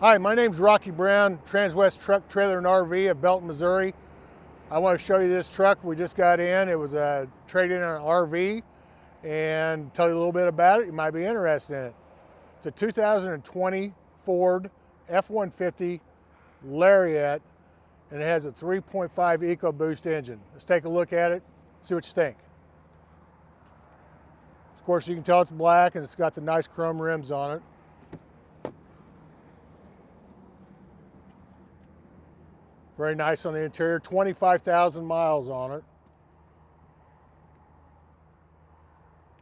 Hi, my name's Rocky Browne, Transwest Truck, Trailer, and RV of Belton, Missouri. I want to show you this truck we just got in. It was a trade-in on an RV, and tell you a little bit about it. You might be interested in it. It's a 2020 Ford F-150 Lariat, and it has a 3.5 EcoBoost engine. Let's take a look at it, see what you think. Of course, you can tell it's black, and it's got the nice chrome rims on it. Very nice on the interior, 25,000 miles on it.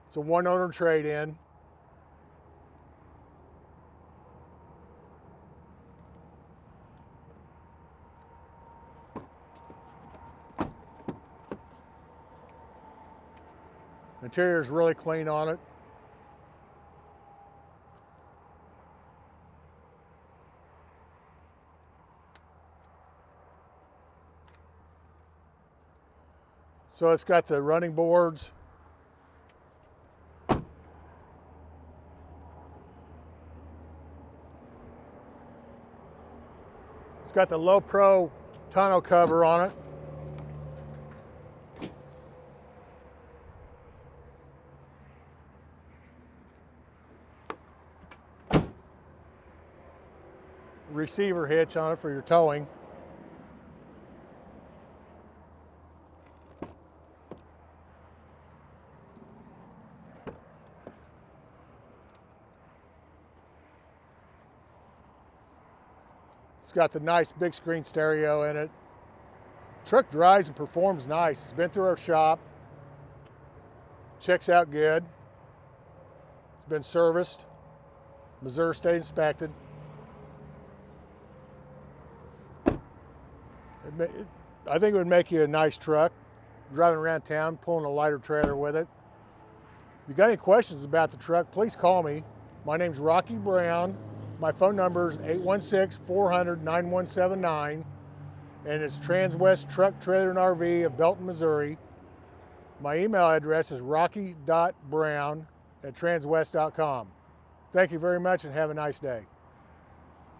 It's a one-owner trade-in. Interior is really clean on it. So it's got the running boards. It's got the low pro tonneau cover on it. Receiver hitch on it for your towing. It's got the nice big screen stereo in it. Truck drives and performs nice. It's been through our shop. Checks out good. It's been serviced. Missouri State inspected. I think it would make you a nice truck. Driving around town, pulling a lighter trailer with it. If you got any questions about the truck, please call me. My name's Rocky Browne. My phone number is 816-400-9179, and it's Transwest Truck, Trailer, and RV of Belton, Missouri. My email address is rocky.brown@transwest.com. Thank you very much and have a nice day.